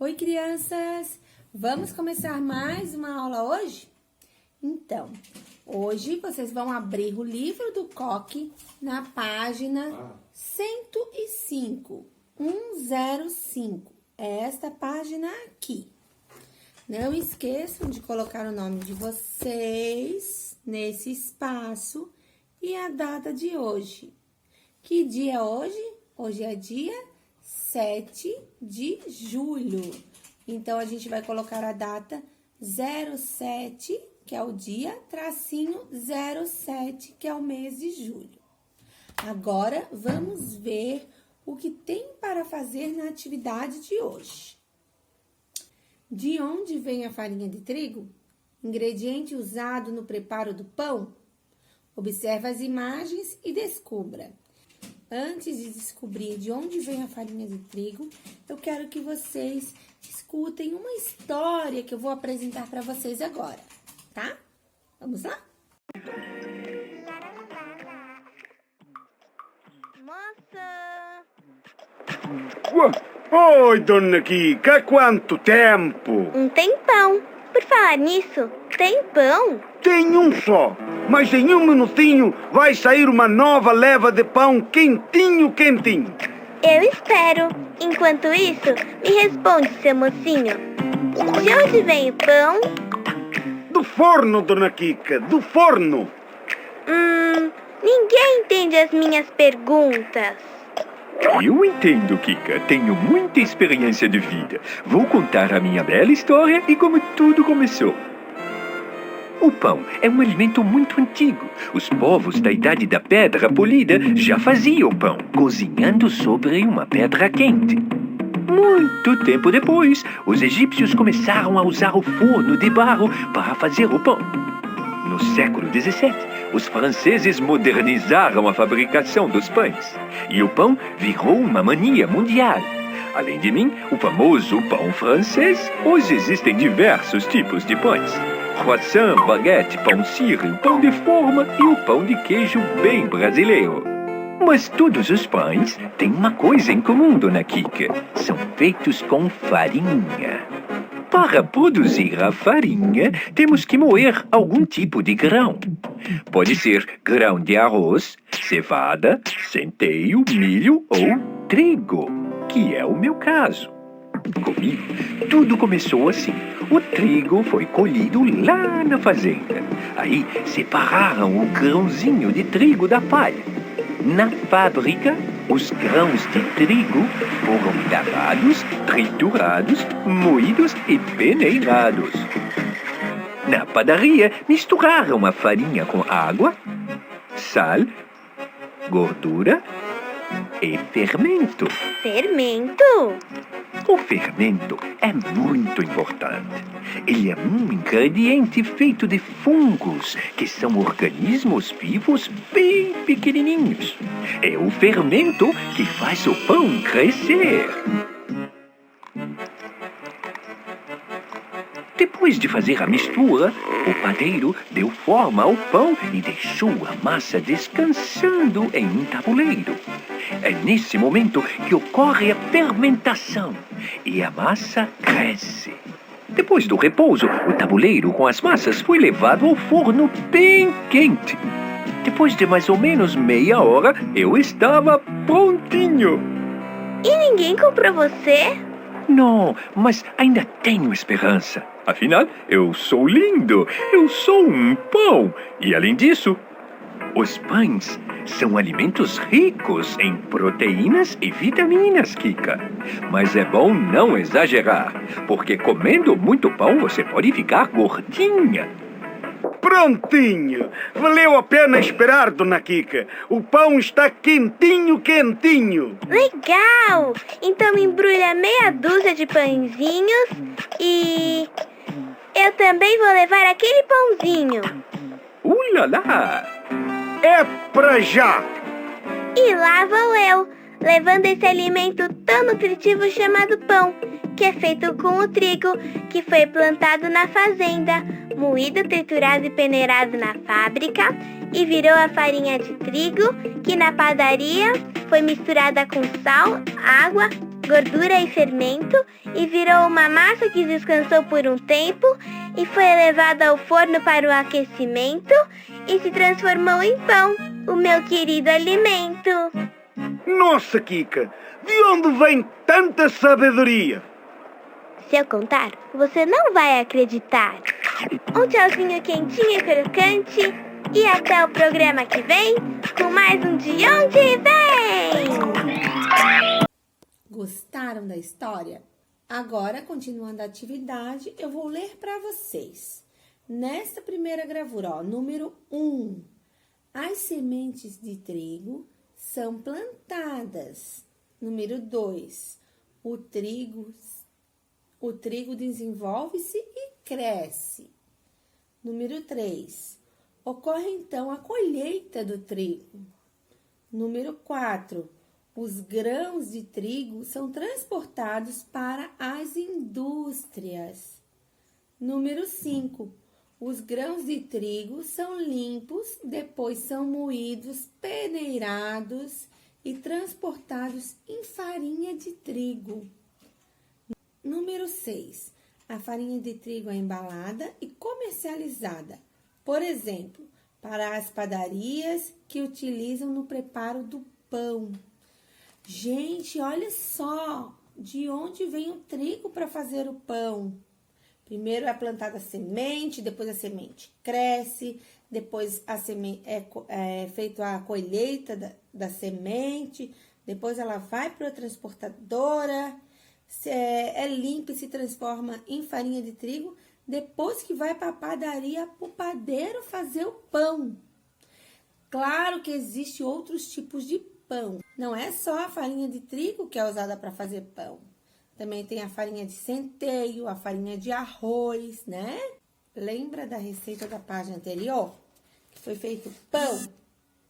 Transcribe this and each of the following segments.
Oi, crianças! Vamos começar mais uma aula hoje? Então, hoje vocês vão abrir o livro do Coque na página 105, 105. É esta página aqui. Não esqueçam de colocar o nome de vocês nesse espaço e a data de hoje. Que dia é hoje? Hoje é dia 7 de julho. Então, a gente vai colocar a data 07, que é o dia, tracinho 07, que é o mês de julho. Agora, vamos ver o que tem para fazer na atividade de hoje. De onde vem a farinha de trigo? Ingrediente usado no preparo do pão? Observe as imagens e descubra. Antes de descobrir de onde vem a farinha de trigo, eu quero que vocês escutem uma história que eu vou apresentar para vocês agora, tá? Vamos lá? Moça! Oi, dona Kika, há quanto tempo? Um tempão. Por falar nisso, tem pão? Tem um só, mas em um minutinho vai sair uma nova leva de pão quentinho. Eu espero. Enquanto isso, me responde, seu mocinho. De onde vem o pão? Do forno, dona Kika, do forno. Ninguém entende as minhas perguntas. Eu entendo, Kika. Tenho muita experiência de vida. Vou contar a minha bela história e como tudo começou. O pão é um alimento muito antigo. Os povos da Idade da Pedra Polida já faziam pão, cozinhando sobre uma pedra quente. Muito tempo depois, os egípcios começaram a usar o forno de barro para fazer o pão. No século XVII, os franceses modernizaram a fabricação dos pães e o pão virou uma mania mundial. Além de mim, o famoso pão francês, hoje existem diversos tipos de pães. Croissant, baguete, pão sírio, pão de forma e o pão de queijo bem brasileiro. Mas todos os pães têm uma coisa em comum, dona Kika. São feitos com farinha. Para produzir a farinha, temos que moer algum tipo de grão. Pode ser grão de arroz, cevada, centeio, milho ou trigo, que é o meu caso. Comigo, tudo começou assim. O trigo foi colhido lá na fazenda. Aí, separaram o grãozinho de trigo da palha. Na fábrica, os grãos de trigo foram lavados, triturados, moídos e peneirados. Na padaria, misturaram a farinha com água, sal, gordura e fermento. Fermento? O fermento é muito importante. Ele é um ingrediente feito de fungos, que são organismos vivos bem pequenininhos. É o fermento que faz o pão crescer. Depois de fazer a mistura, o padeiro deu forma ao pão e deixou a massa descansando em um tabuleiro. É nesse momento que ocorre a fermentação e a massa cresce. Depois do repouso, o tabuleiro com as massas foi levado ao forno bem quente. Depois de mais ou menos meia hora, eu estava prontinho. E ninguém comprou você? Não, mas ainda tenho esperança. Afinal, eu sou lindo, eu sou um pão. E além disso, os pães são alimentos ricos em proteínas e vitaminas, Kika. Mas é bom não exagerar, porque comendo muito pão você pode ficar gordinha. Prontinho! Valeu a pena esperar, dona Kika. O pão está quentinho. Legal! Então embrulha meia dúzia de pãezinhos e... eu também vou levar aquele pãozinho. Ulala! É pra já! E lá vou eu, levando esse alimento tão nutritivo chamado pão, que é feito com o trigo que foi plantado na fazenda, moído, triturado e peneirado na fábrica e virou a farinha de trigo que na padaria foi misturada com sal, água gordura e fermento e virou uma massa que descansou por um tempo e foi levada ao forno para o aquecimento e se transformou em pão, o meu querido alimento. Nossa, Kika, de onde vem tanta sabedoria? Se eu contar, você não vai acreditar. Um tchauzinho quentinho e crocante e até o programa que vem com mais um De Onde Vem! Gostaram da história? Agora, continuando a atividade, eu vou ler para vocês. Nesta primeira gravura, ó, número 1, as sementes de trigo são plantadas. Número 2, o trigo desenvolve-se e cresce. Número 3, ocorre então a colheita do trigo. Número 4, os grãos de trigo são transportados para as indústrias. Número 5, os grãos de trigo são limpos, depois são moídos, peneirados e transportados em farinha de trigo. Número 6, a farinha de trigo é embalada e comercializada, por exemplo, para as padarias que utilizam no preparo do pão. Gente, olha só de onde vem o trigo para fazer o pão. Primeiro é plantada a semente, depois a semente cresce, depois a semente é feita a colheita da semente, depois ela vai para a transportadora, é limpa e se transforma em farinha de trigo, depois que vai para a padaria, para o padeiro fazer o pão. Claro que existem outros tipos de pão. Não é só a farinha de trigo que é usada para fazer pão. Também tem a farinha de centeio, a farinha de arroz, né? Lembra da receita da página anterior? Que foi feito pão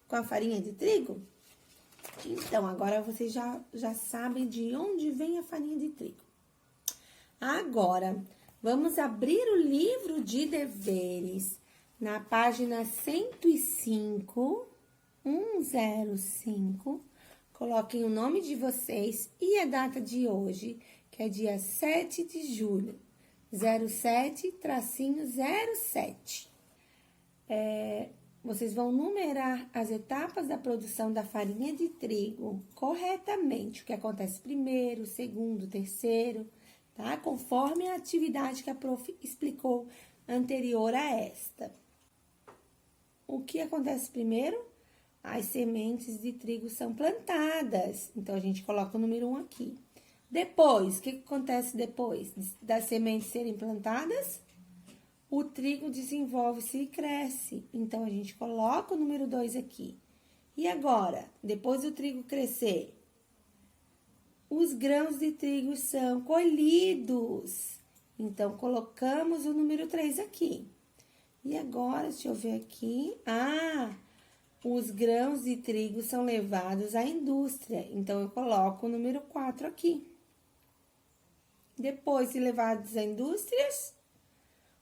com a farinha de trigo? Então, agora vocês já sabem de onde vem a farinha de trigo. Agora, vamos abrir o livro de deveres na página 105. 105, coloquem o nome de vocês e a data de hoje, que é dia 7 de julho, 07-07. Vocês vão numerar as etapas da produção da farinha de trigo corretamente, o que acontece primeiro, segundo, terceiro, tá? Conforme a atividade que a prof explicou anterior a esta. O que acontece primeiro? As sementes de trigo são plantadas. Então, a gente coloca o número 1 aqui. Depois, o que acontece depois das sementes serem plantadas? O trigo desenvolve-se e cresce. Então, a gente coloca o número 2 aqui. E agora, depois do trigo crescer, os grãos de trigo são colhidos. Então, colocamos o número 3 aqui. E agora, deixa eu ver aqui. Os grãos de trigo são levados à indústria. Então, eu coloco o número 4 aqui. Depois de levados à indústrias,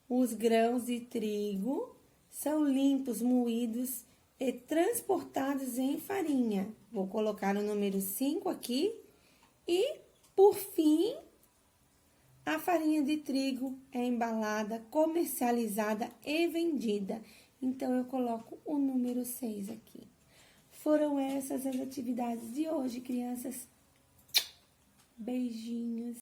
os grãos de trigo são limpos, moídos e transportados em farinha. Vou colocar o número 5 aqui. E, por fim, a farinha de trigo é embalada, comercializada e vendida. Então, eu coloco o número 6 aqui. Foram essas as atividades de hoje, crianças. Beijinhos.